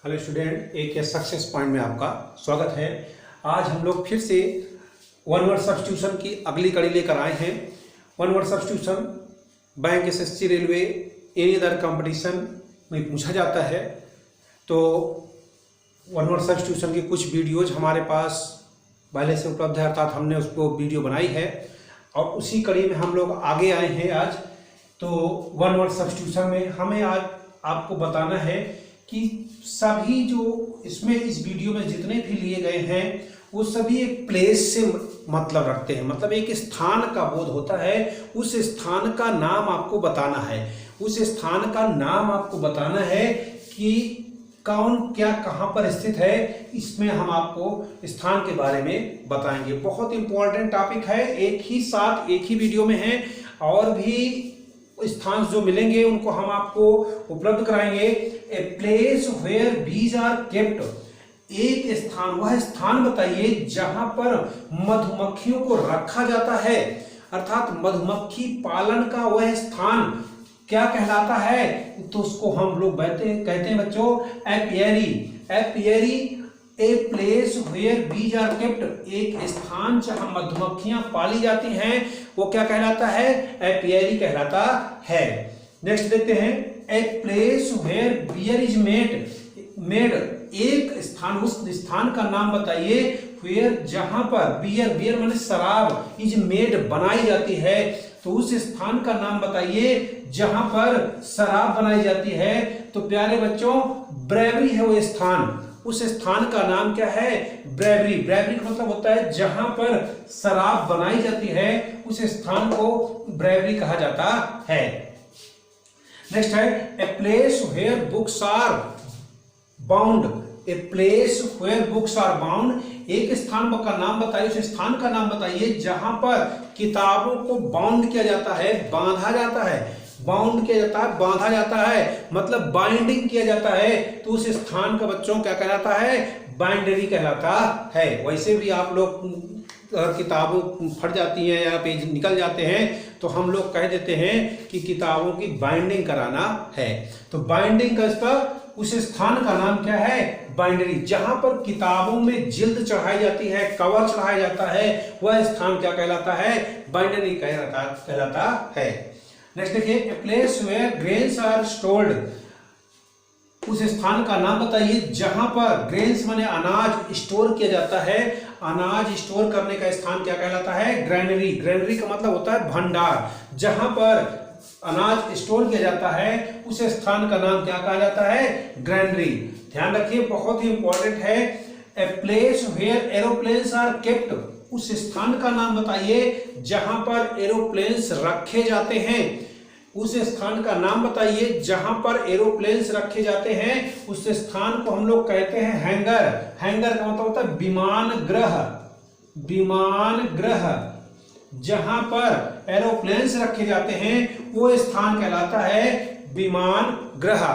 Hello student, एक success point में आपका स्वागत है। आज हम लोग फिर से वन वर्ड सब्स्टिट्यूशन की अगली कड़ी लेकर आए हैं। One word substitution bank, SSC, railway, any other competition में पूछा जाता है। तो वन वर्ड सब्स्टिट्यूशन की कुछ वीडियोज हमारे पास पहले से उपलब्ध है, अर्थात हमने उसको वीडियो बनाई है और उसी कड़ी में हम लोग आगे आए हैं आज। तो वन वर्ड सब्स्टिट्यूशन में हमें आज आपको बताना है कि सभी जो इसमें इस वीडियो में जितने भी लिए गए हैं वो सभी एक प्लेस से मतलब रखते हैं, मतलब एक स्थान का बोध होता है। उस स्थान का नाम आपको बताना है, उस स्थान का नाम आपको बताना है कि कौन क्या कहाँ पर स्थित है। इसमें हम आपको स्थान के बारे में बताएंगे। बहुत इंपॉर्टेंट टॉपिक है, एक ही साथ एक ही वीडियो में है और भी स्थान जो मिलेंगे उनको हम आपको उपलब्ध कराएंगे। ए place where bees are kept, एक स्थान, वह स्थान बताइए जहां पर मधुमक्खियों को रखा जाता है, अर्थात मधुमक्खी पालन का वह स्थान क्या कहलाता है। तो उसको हम लोग कहते हैं बच्चों apiary. Apiary, a place where bees are kept, एक स्थान जहां मधुमक्खियां पाली जाती हैं वो क्या कहलाता है, एपियरी कहलाता है। नेक्स्ट देखते हैं, a place where beer is made, एक स्थान, उस स्थान का नाम बताइए वेयर जहां पर बियर माने शराब, इज मेड बनाई जाती है। तो उस स्थान का नाम बताइए जहां पर शराब बनाई जाती है। तो प्यारे बच्चों ब्रेवरी है वो स्थान, उस स्थान का नाम क्या है, ब्रेवरी। ब्रेवरी का मतलब होता है जहां पर शराब बनाई जाती है, उस स्थान को ब्रेवरी कहा जाता है। नेक्स्ट है, a place where books are bound, a place where books are bound, एक स्थान का नाम बताइए, उस स्थान का नाम बताइए जहां पर किताबों को बाउंड किया जाता है, बांधा जाता है। बाउंड किया जाता है, बांधा जाता है, मतलब बाइंडिंग किया जाता है। तो उस स्थान का बच्चों क्या कहलाता है, बाइंडरी कहलाता है। वैसे भी आप लोग किताबों फट जाती हैं या पेज निकल जाते हैं तो हम लोग कह देते हैं कि किताबों की बाइंडिंग कराना है। तो बाइंडिंग का उस स्थान का नाम क्या है, बाइंडरी। जहां पर किताबों में जिल्द चढ़ाई जाती है, कवर चढ़ाया जाता है, वह स्थान क्या कहलाता है, बाइंडरी कहलाता है। नेक्स्ट देखिए, a place where grains are stored, उस स्थान का नाम बताइए जहां पर ग्रेन्स माने अनाज स्टोर किया जाता है। अनाज स्टोर करने का स्थान क्या कहलाता है, ग्रैनरी। ग्रैनरी का मतलब होता है भंडार, जहां पर अनाज स्टोर किया जाता है उस स्थान का नाम क्या कहा जाता है, ग्रैनरी। ध्यान रखिए, बहुत ही इंपॉर्टेंट है। A place where aeroplanes are kept, उस स्थान का नाम बताइए जहां पर एरोप्लेन्स रखे जाते हैं। उस स्थान का नाम बताइए जहां पर एरोप्लेन्स रखे जाते हैं, उस स्थान को हम लोग कहते हैं हैंगर। हैंगर का मतलब होता है विमान गृह। विमान गृह, जहां पर एरोप्लेन्स रखे जाते हैं वो स्थान कहलाता है विमान गृह।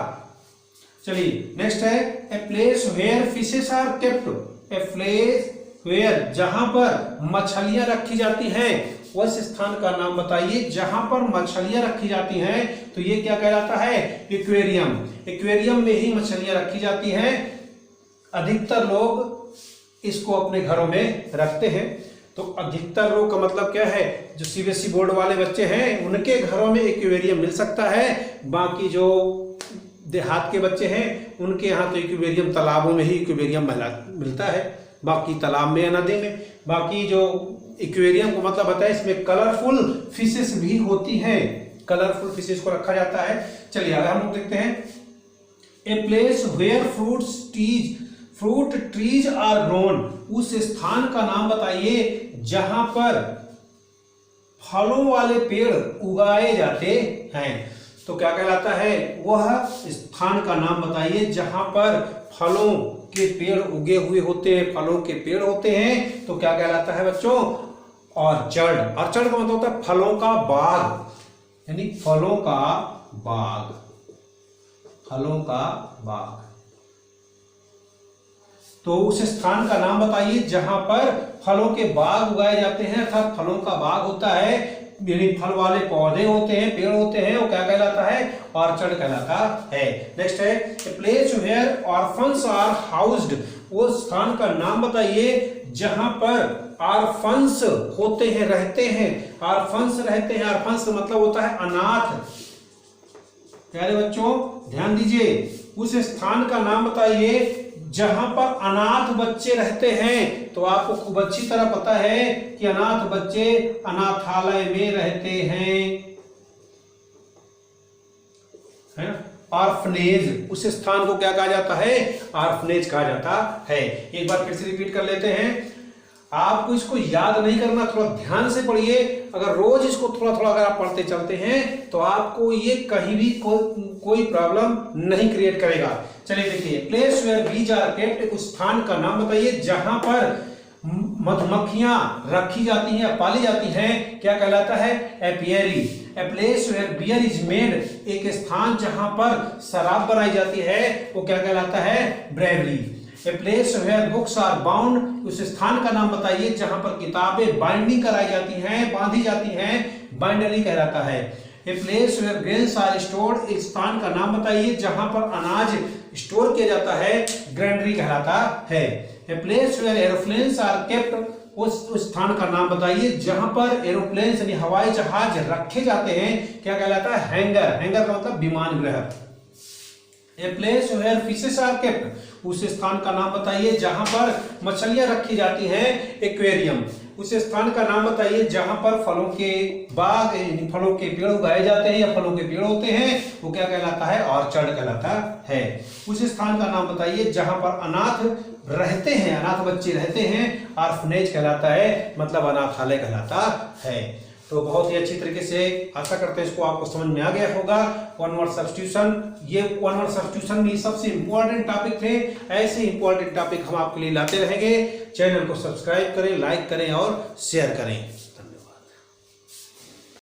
चलिए नेक्स्ट है, a place where fishes are kept, a place where जहां पर मछलियां रखी जाती हैं, उस स्थान का नाम बताइए जहां पर मछलियां रखी जाती हैं। तो ये क्या कहलाता है, एक्वेरियम। एक्वेरियम में ही मछलियां रखी जाती हैं। अधिकतर लोग इसको अपने घरों में रखते हैं। तो अधिकतर लोग का मतलब क्या है, जो सीबीएसई बोर्ड वाले बच्चे हैं उनके घरों में एक्वेरियम मिल सकता है। बाकी जो देहात के बच्चे हैं उनके यहाँ तो एक्वेरियम तालाबों में ही एक्वेरियम मिलता है, बाकी तालाब में या नदी में। बाकी जो एक्वेरियम को मतलब होता है इसमें कलरफुल फिशेस भी होती हैं, कलरफुल फिशेस को रखा जाता है। चलिए आगे हम लोग देखते हैं, a place where fruit trees are grown, उस स्थान का नाम बताइए जहां पर फलों वाले पेड़ उगाए जाते हैं। तो क्या कहलाता है, वह स्थान का नाम बताइए जहां पर फलों के पेड़ उगे हुए होते हैं, फलों के पेड़ होते हैं। तो क्या कहलाता है बच्चों, ऑर्चर्ड। ऑर्चर्ड का मतलब होता है फलों का बाग, यानी फलों का बाग, फलों का बाग। तो उस स्थान का नाम बताइए जहां पर फलों के बाग उगाए जाते हैं, अर्थात फलों का बाग होता है। यानी फल वाले पौधे होते हैं, पेड़ होते हैं, वो क्या कहलाता है? ऑर्चर्ड कहलाता है। नेक्स्ट है a place where orphans are housed, वो स्थान का नाम बताइए जहां पर ऑर्फन्स होते हैं, रहते हैं, ऑर्फन्स रहते हैं। ऑर्फन्स मतलब होता है अनाथ। प्यारे बच्चों ध्यान दीजिए, उस स्थान का नाम बताइए जहां पर अनाथ बच्चे रहते हैं। तो आपको खूब अच्छी तरह पता है कि अनाथ बच्चे अनाथालय में रहते हैं, है ना? ऑर्फनेज, उस स्थान को क्या कहा जाता है? ऑर्फनेज कहा जाता है। एक बार फिर से रिपीट कर लेते हैं। आपको इसको याद नहीं करना, थोड़ा ध्यान से पढ़िए। अगर रोज इसको थोड़ा थोड़ा अगर आप पढ़ते चलते हैं तो आपको ये कहीं भी कोई प्रॉब्लम नहीं क्रिएट करेगा। चलिए देखिए, place where bees are kept, उस स्थान का नाम बताइए जहां पर मधुमक्खियां रखी जाती हैं, पाली जाती हैं, क्या कहलाता है? Apiary. A place where beer is made, एक स्थान जहां पर शराब बनाई जाती है, वो क्या कहलाता है? Brewery. A place where books are bound, उस स्थान का नाम बताइए जहां पर किताबें बाइंडिंग कराई जाती हैं, बांधी जाती हैं, बाइंडरी कहलाता है। A place where grains are stored, एक स्थान का नाम बताइए जहां पर अनाज स्टोर किया जाता है, ग्रैंडरी कहलाता है। A place where aeroplanes are kept, उस स्थान का नाम बताइए जहां पर एरोप्लेन यानी हवाई जहाज रखे जाते हैं, क्या कहलाता है? हैंगर। हैंगर का मतलब विमान गृह। A place where fishes are kept, उस स्थान का नाम बताइए जहां पर मछलियां रखी जाती हैं, एक्वेरियम। उस स्थान का नाम बताइए जहां पर फलों के बाग, फलों के पेड़ उगाए जाते हैं या फलों के पेड़ होते हैं, वो क्या कहलाता है? ऑर्चर्ड कहलाता है। उस स्थान का नाम बताइए जहां पर अनाथ रहते हैं, अनाथ बच्चे रहते हैं, ऑर्फनेज कहलाता है, मतलब अनाथालय कहलाता है। तो बहुत ही अच्छी तरीके से आशा करते हैं इसको आपको समझ में आ गया होगा। वन वर्ड सब्स्टिट्यूशन, ये वन वर्ड सब्स्टिट्यूशन में सबसे इंपॉर्टेंट टॉपिक थे। ऐसे इंपॉर्टेंट टॉपिक हम आपके लिए लाते रहेंगे। चैनल को सब्सक्राइब करें, लाइक करें और शेयर करें।